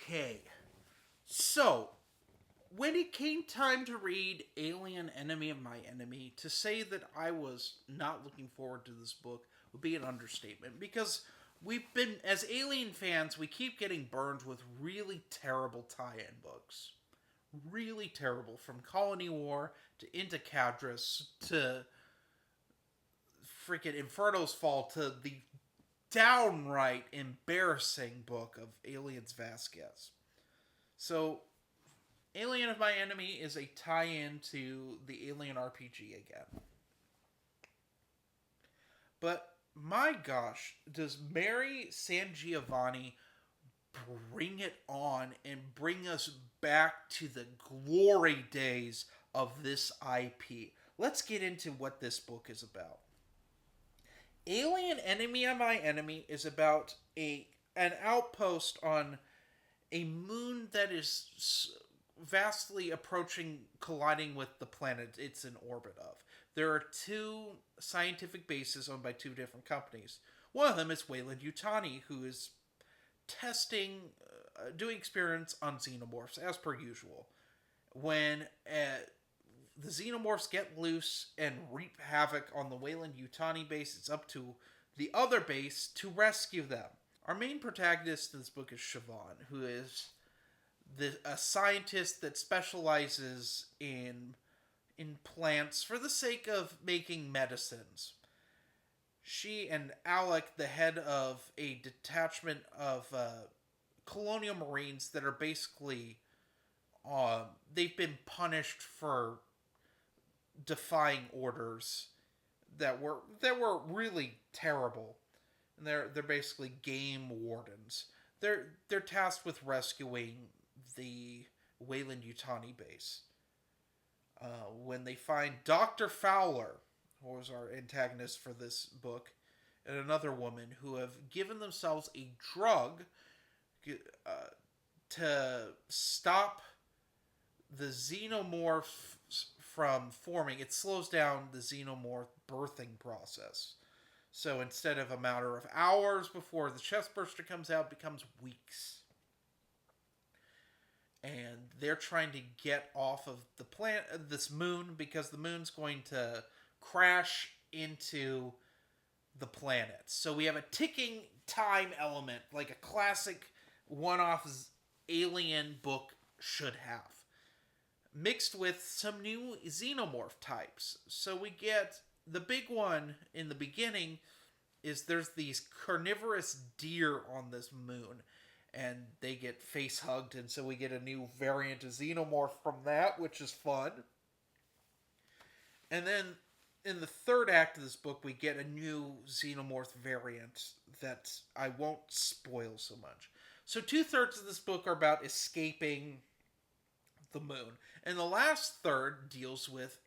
Okay, so when it came time to read Alien Enemy of My Enemy, to say that I was not looking forward to this book would be an understatement because as Alien fans, we keep getting burned with really terrible tie in books. Really terrible. From Colony War to Into Cadris to freaking Inferno's Fall to the downright embarrassing book of Aliens Vasquez. So Alien of My Enemy is a tie-in to the Alien RPG again. But my gosh, does Mary Sangiovanni bring it on and bring us back to the glory days of this IP? Let's get into what this book is about. Alien Enemy of My Enemy is about an outpost on a moon that is vastly approaching colliding with the planet it's in orbit of. There are two scientific bases owned by two different companies. One of them is Weyland Yutani, who is doing experiments on xenomorphs as per usual. When the xenomorphs get loose and reap havoc on the Weyland Yutani base, it's up to the other base to rescue them. Our main protagonist in this book is Siobhan, who is a scientist that specializes in plants for the sake of making medicines. She and Alec, the head of a detachment of colonial marines that are basically they've been punished for defying orders that were really terrible, and they're basically game wardens. They're tasked with rescuing the Weyland Yutani base. When they find Dr. Fowler, who was our antagonist for this book, and another woman who have given themselves a drug uh, to stop the xenomorph from forming. It slows down the xenomorph birthing process. So instead of a matter of hours before the chest burster comes out, it becomes weeks. And they're trying to get off of the planet, this moon, because the moon's going to crash into the planet. So we have a ticking time element, like a classic one-off alien book should have, mixed with some new xenomorph types. So we get the big one in the beginning is there's these carnivorous deer on this moon, and they get face hugged, and so we get a new variant of xenomorph from that, which is fun. And then in the third act of this book, we get a new xenomorph variant that I won't spoil so much. So 2/3 of this book are about escaping the moon, and the last third deals with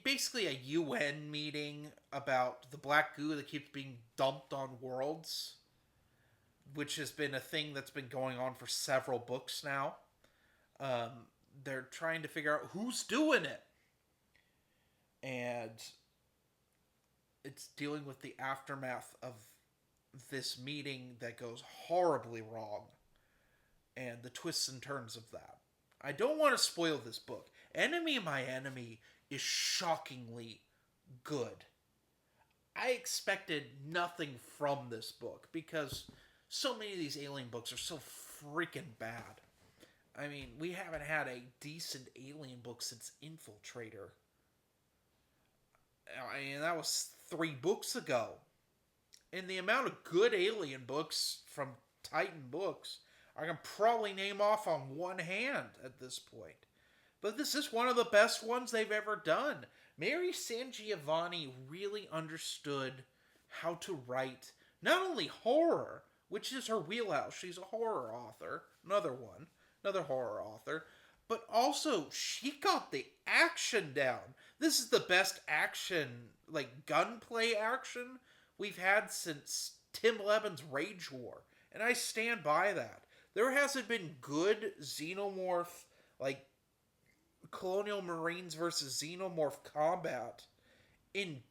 basically a UN meeting about the black goo that keeps being dumped on worlds, which has been a thing that's been going on for several books now. They're trying to figure out who's doing it, and it's dealing with the aftermath of this meeting that goes horribly wrong and the twists and turns of that. I don't want to spoil this book. Enemy of My Enemy is shockingly good. I expected nothing from this book because so many of these alien books are so freaking bad. I mean, we haven't had a decent alien book since Infiltrator. I mean, that was 3 books ago. And the amount of good alien books from Titan Books, I can probably name off on one hand at this point. But this is one of the best ones they've ever done. Mary Sangiovanni really understood how to write not only horror, which is her wheelhouse, she's a horror author, another horror author, but also she got the action down. This is the best action, like gunplay action we've had since Tim Levin's Rage War, and I stand by that. There hasn't been good xenomorph, like Colonial Marines versus Xenomorph combat in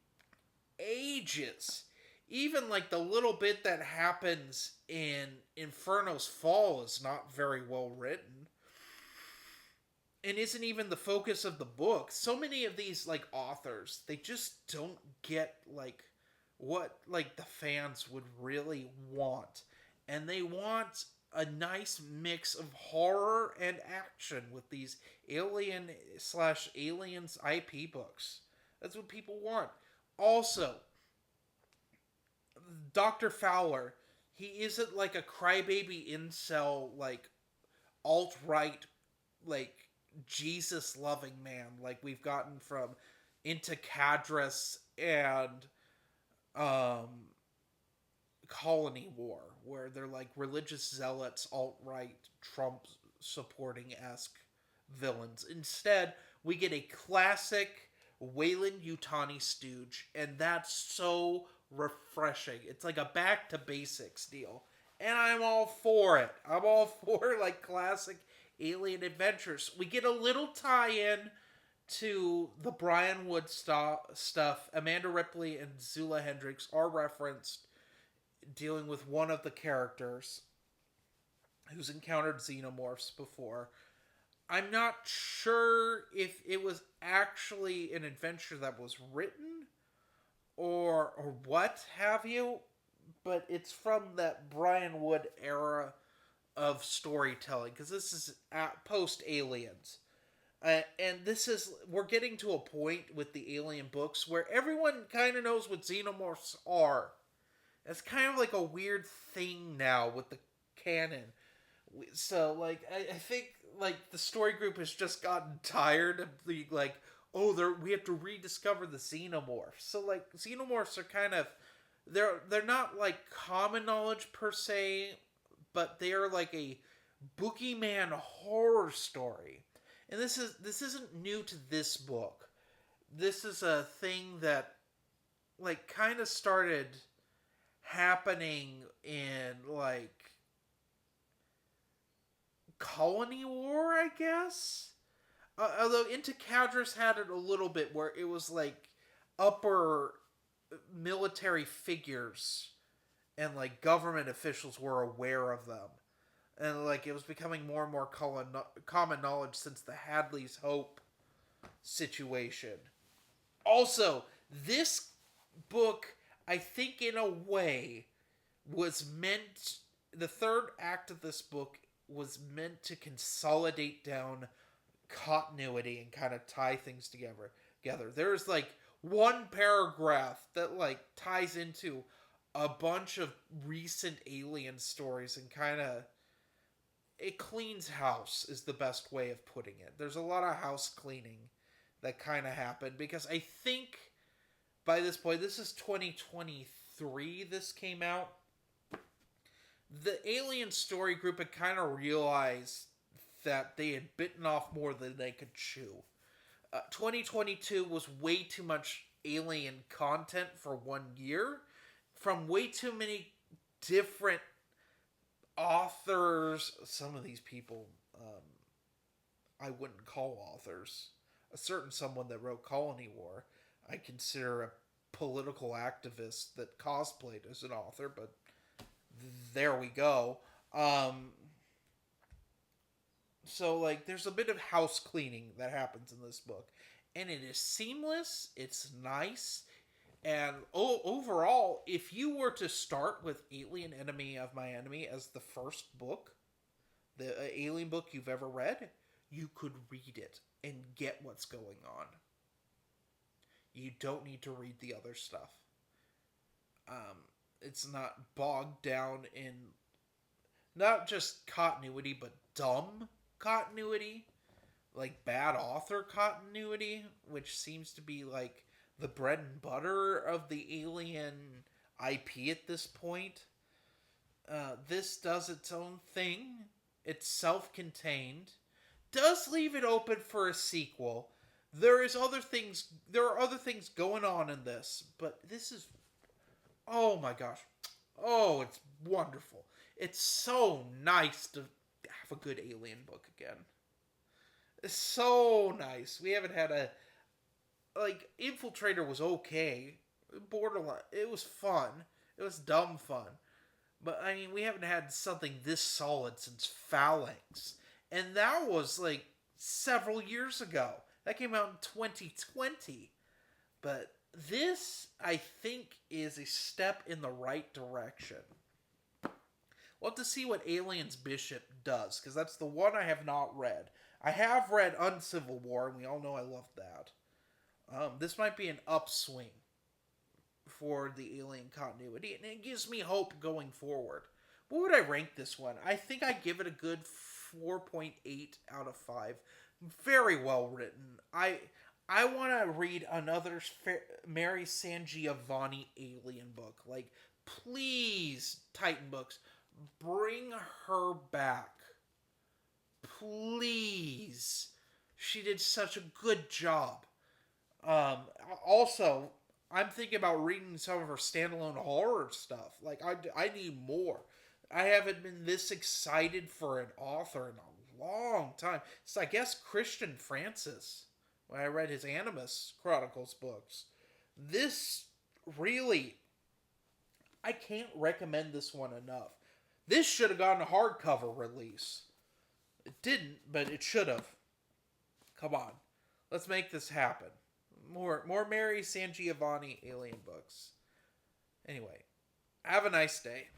ages. even like the little bit that happens in Inferno's Fall is not very well written and isn't even the focus of the book. So many of these like authors, they just don't get like what like the fans would really want. And they want a nice mix of horror and action with these alien slash aliens IP books. That's what people want. Also, Dr. Fowler, he isn't like a crybaby incel, like alt right, like Jesus loving man like we've gotten from Into Cadres and um Colony War, where they're like religious zealots, alt right, Trump supporting esque villains. Instead, we get a classic Wayland Yutani stooge, and that's so refreshing. It's like a back to basics deal. And I'm all for it. I'm all for like classic alien adventures. We get a little tie in to the Brian Wood stuff. Amanda Ripley and Zula Hendricks are referenced dealing with one of the characters who's encountered xenomorphs before. I'm not sure if it was actually an adventure that was written or what have you, but it's from that Brian Wood era of storytelling because this is post Aliens. And this is, we're getting to a point with the Alien books where everyone kind of knows what xenomorphs are. It's kind of like a weird thing now with the canon. So, like, I think, like, the story group has just gotten tired of the, like, oh, we have to rediscover the xenomorphs. So, like, xenomorphs are kind of, they're not, like, common knowledge per se, but they are like a boogeyman horror story. And this isn't new to this book. This is a thing that, like, kind of started happening in, like, Colony War, I guess? Although Into Cadres had it a little bit where it was, like, upper military figures and, like, government officials were aware of them. And, like, it was becoming more and more common knowledge since the Hadley's Hope situation. Also, this book, I think in a way, was meant, the third act of this book was meant to consolidate down continuity and kind of tie things together. There's like one paragraph that like ties into a bunch of recent alien stories and kind of it cleans house is the best way of putting it. There's a lot of house cleaning that kind of happened because I think by this point, this is 2023 this came out. The Alien story group had kind of realized that they had bitten off more than they could chew. 2022 was way too much Alien content for 1 year from way too many different authors. Some of these people I wouldn't call authors. A certain someone that wrote Colony War I consider a political activist that cosplayed as an author, but there we go. So, like, there's a bit of house cleaning that happens in this book. And it is seamless, it's nice, and overall, if you were to start with Alien Enemy of My Enemy as the first book, the Alien book you've ever read, you could read it and get what's going on. You don't need to read the other stuff. It's not bogged down in not just continuity, but dumb continuity. Like bad author continuity, which seems to be like the bread and butter of the Alien IP at this point. This does its own thing. It's self-contained. Does leave it open for a sequel. There are other things going on in this, but this is, oh my gosh. Oh, it's wonderful. It's so nice to have a good Alien book again. It's so nice. We haven't had a, like, Infiltrator was okay. Borderline. It was fun. It was dumb fun. But I mean, we haven't had something this solid since Phalanx. And that was like several years ago. That came out in 2020. But this, I think, is a step in the right direction. We'll have to see what Aliens Bishop does, because that's the one I have not read. I have read Uncivil War, and we all know I love that. This might be an upswing for the Alien continuity, and it gives me hope going forward. What would I rank this one? I think I give it a good 4.8 out of 5. Very well written. I want to read another Mary Sangiovanni Alien book. Like, please, Titan Books, bring her back. Please. She did such a good job. Also, I'm thinking about reading some of her standalone horror stuff. Like, I need more. I haven't been this excited for an author in a long time. It's, I guess, Christian Francis, when I read his Animus Chronicles books. This really, I can't recommend this one enough. This should have gotten a hardcover release. It didn't, but it should have. Come on. Let's make this happen. More Mary Sangiovanni Alien books. Anyway, have a nice day.